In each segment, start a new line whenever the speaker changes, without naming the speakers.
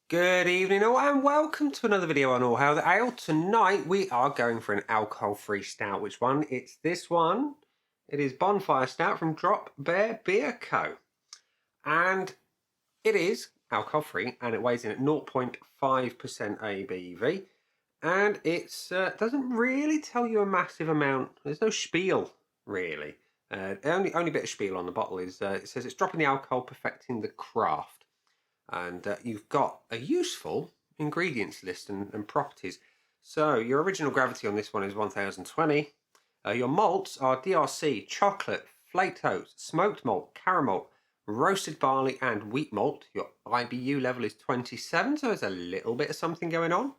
Good evening all and welcome to another video on All Hail the Ale. Tonight we are going for an alcohol-free stout. Which one? It's this one. It is Bonfire Stout from Drop Bear Beer Co. And it is alcohol-free and it weighs in at 0.5% ABV. And it doesn't really tell you a massive amount. There's no spiel, really. Only bit of spiel on the bottle is it says it's dropping the alcohol, perfecting the craft. And you've got a useful ingredients list and properties. So your original gravity on this one is 1020. Your malts are DRC, chocolate, flaked oats, smoked malt, caramel, roasted barley and wheat malt. Your IBU level is 27, so there's a little bit of something going on.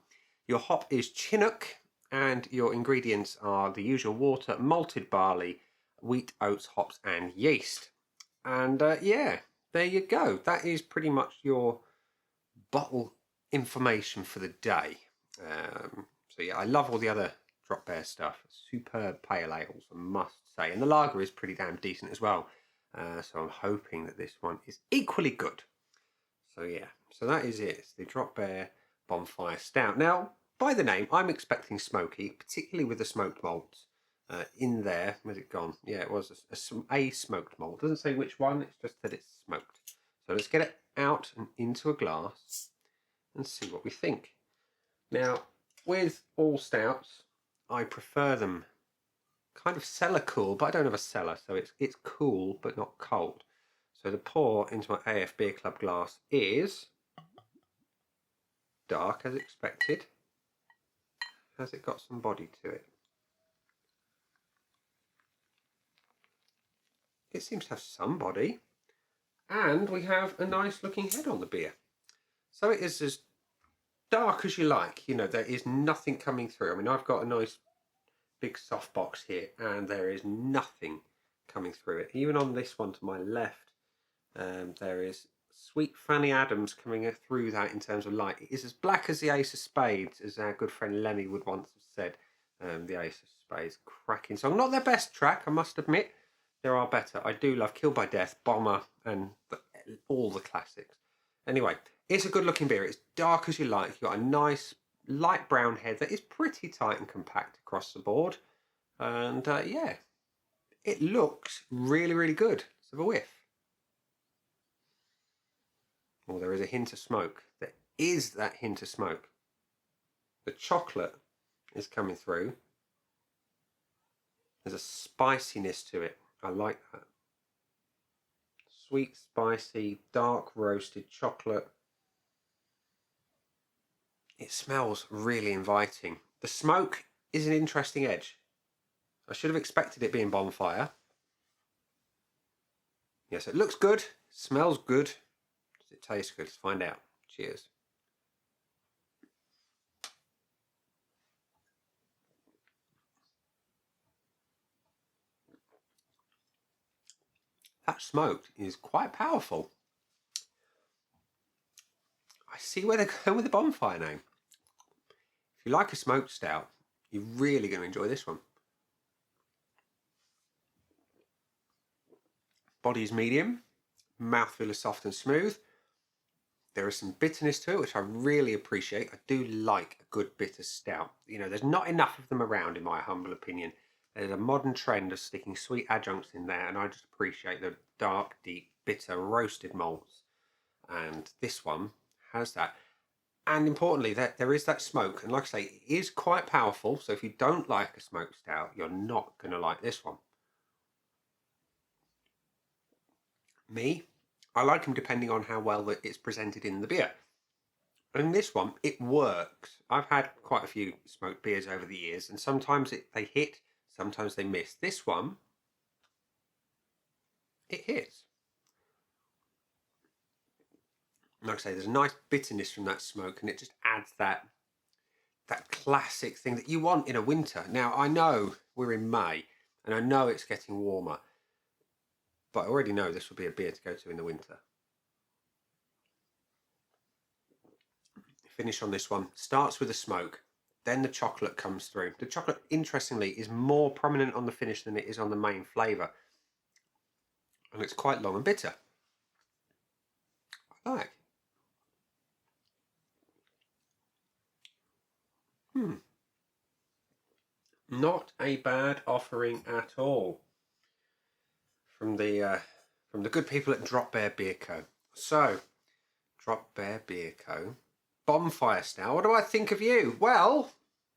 Your hop is Chinook, and your ingredients are the usual water, malted barley, wheat, oats, hops and yeast. And yeah, there you go. That is pretty much your bottle information for the day. So yeah, I love all the other Drop Bear stuff. Superb pale ales, I must say. And the lager is pretty damn decent as well. So I'm hoping that this one is equally good. So yeah, so that is it. It's the Drop Bear Bonfire Stout. Now, by the name, I'm expecting Smoky, particularly with the smoked malts. In there, where's it gone? Yeah, it was a smoked malt. It doesn't say which one, it's just that it's smoked. So let's get it out and into a glass and see what we think. Now, with all stouts, I prefer them kind of cellar cool, but I don't have a cellar, so it's cool but not cold. So the pour into my AF Beer Club glass is dark as expected. Has it got some body to it? It seems to have some body. And we have a nice looking head on the beer. So it is as dark as you like. You know, there is nothing coming through. I mean, I've got a nice big soft box here and there is nothing coming through it. Even on this one to my left, there is sweet Fanny Adams coming through that in terms of light. It is as black as the Ace of Spades, as our good friend Lemmy would once have said. The Ace of Spades, cracking song. Not their best track, I must admit. There are better. I do love Killed by Death, Bomber, and all the classics. Anyway, it's a good looking beer. It's dark as you like. You've got a nice light brown head that is pretty tight and compact across the board. And yeah, it looks really, really good. Let's have a whiff. Oh, there is a hint of smoke. There is that hint of smoke. The chocolate is coming through. There's a spiciness to it. I like that. Sweet, spicy, dark roasted chocolate. It smells really inviting. The smoke is an interesting edge. I should have expected it being bonfire. Yes, it looks good, smells good. Does it taste good? Let's find out. Cheers. That smoke is quite powerful. I see where they're going with the bonfire name. If you like a smoked stout, you're really going to enjoy this one. Body is medium, mouthfeel is soft and smooth. There is some bitterness to it, which I really appreciate. I do like a good bitter stout. You know, there's not enough of them around, in my humble opinion. There's a modern trend of sticking sweet adjuncts in there, and I just appreciate the dark, deep, bitter, roasted malts. And this one has that. And importantly, there is that smoke. And like I say, it is quite powerful. So if you don't like a smoked stout, you're not going to like this one. Me, I like them depending on how well it's presented in the beer. And this one, it works. I've had quite a few smoked beers over the years, and sometimes they hit, sometimes they miss. This one, it hits. Like I say, there's a nice bitterness from that smoke, and it just adds that classic thing that you want in a winter. Now, I know we're in May, and I know it's getting warmer, but I already know this would be a beer to go to in the winter. Finish on this one. Starts with the smoke, then the chocolate comes through. The chocolate, interestingly, is more prominent on the finish than it is on the main flavour. And it's quite long and bitter. I like. Not a bad offering at all from the good people at Drop Bear Beer Co. So, Drop Bear Beer Co. Bonfire Stout. What do I think of you? Well,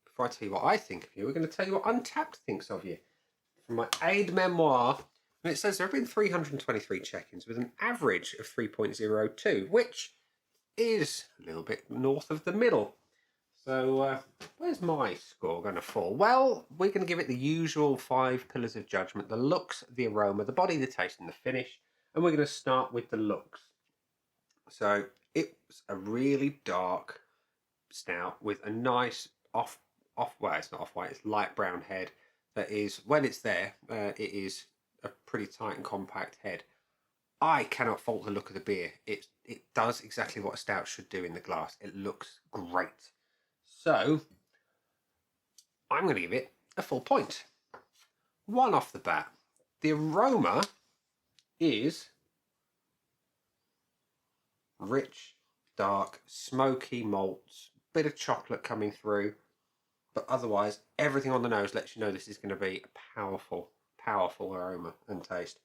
before I tell you what I think of you, we're going to tell you what Untapped thinks of you. From my aid memoir, and it says there have been 323 check-ins with an average of 3.02, which is a little bit north of the middle. So where's my score going to fall? Well, we're going to give it the usual 5 pillars of judgment: the looks, the aroma, the body, the taste, and the finish. And we're going to start with the looks. So it's a really dark stout with a nice well, it's not off-white, it's light brown head. That is, when it's there, it is a pretty tight and compact head. I cannot fault the look of the beer. It does exactly what a stout should do in the glass. It looks great. So, I'm going to give it a full point. 1 off the bat. The aroma is rich, dark, smoky malts, bit of chocolate coming through, but otherwise everything on the nose lets you know this is going to be a powerful, powerful aroma and taste.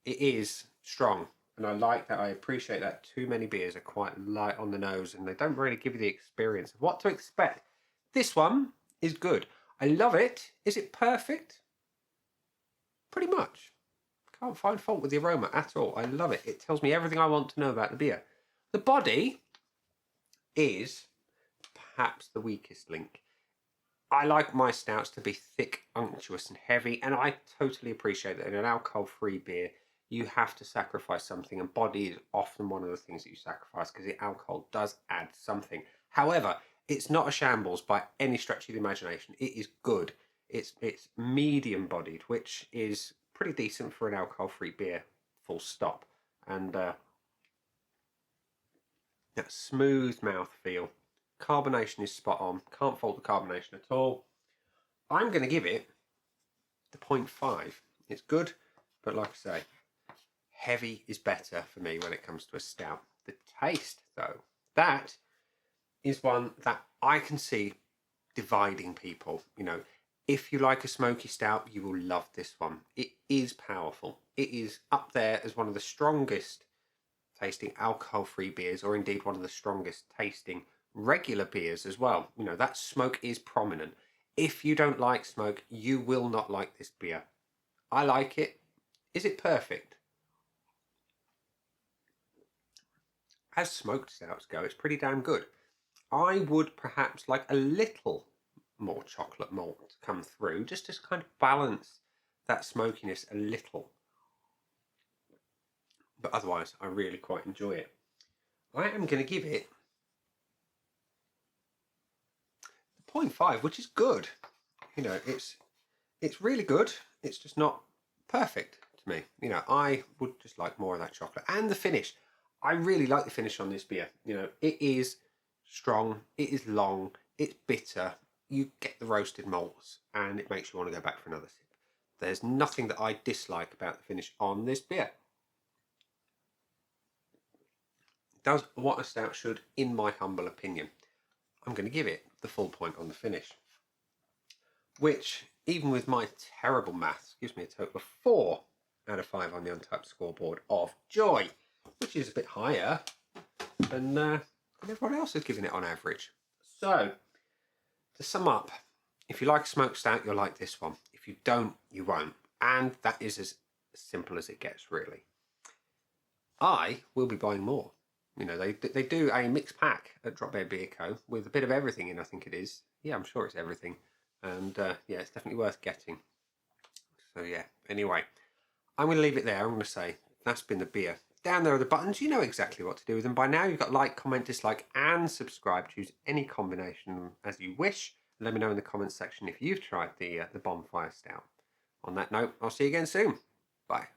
It is strong, and I like that. I appreciate that. Too many beers are quite light on the nose and they don't really give you the experience of what to expect. This one is good. I love it. Is it perfect? Pretty much. Can't find fault with the aroma at all. I love it. It tells me everything I want to know about the beer. The body is perhaps the weakest link. I like my stouts to be thick, unctuous and heavy, and I totally appreciate that in an alcohol-free beer you have to sacrifice something, and body is often one of the things that you sacrifice because the alcohol does add something. However, it's not a shambles by any stretch of the imagination. It is good. It's medium bodied, which is pretty decent for an alcohol-free beer, full stop. And that smooth mouthfeel. Carbonation is spot on. Can't fault the carbonation at all. I'm going to give it the 0.5. It's good, but like I say, heavy is better for me when it comes to a stout. The taste, though, that is one that I can see dividing people. You know, if you like a smoky stout, you will love this one. It is powerful. It is up there as one of the strongest tasting alcohol-free beers, or indeed one of the strongest tasting regular beers as well. You know, that smoke is prominent. If you don't like smoke, you will not like this beer. I like it. Is it perfect? As smoked stouts go, it's pretty damn good. I would perhaps like a little more chocolate malt to come through, just to kind of balance that smokiness a little. But otherwise, I really quite enjoy it. I am going to give it 0.5, which is good. You know, it's really good. It's just not perfect to me. You know, I would just like more of that chocolate. And the finish. I really like the finish on this beer. You know, it is strong, it is long, it's bitter. You get the roasted malts and it makes you want to go back for another sip. There's nothing that I dislike about the finish on this beer. It does what a stout should, in my humble opinion. I'm going to give it the full point on the finish, which, even with my terrible maths, gives me a total of 4 out of 5 on the Untapped scoreboard of joy, which is a bit higher than everyone else is giving it on average. So, to sum up, if you like a smoked stout, you'll like this one. If you don't, you won't. And that is as simple as it gets, really. I will be buying more. You know, they do a mixed pack at Drop Bear Beer Co. with a bit of everything in, I think it is. Yeah, I'm sure it's everything. And yeah, it's definitely worth getting. So yeah, anyway, I'm going to leave it there. I'm going to say that's been the beer. Down there are the buttons. You know exactly what to do with them by now. You've got like, comment, dislike, and subscribe. Choose any combination as you wish. Let me know in the comments section if you've tried the Bonfire Stout. On that note, I'll see you again soon. Bye.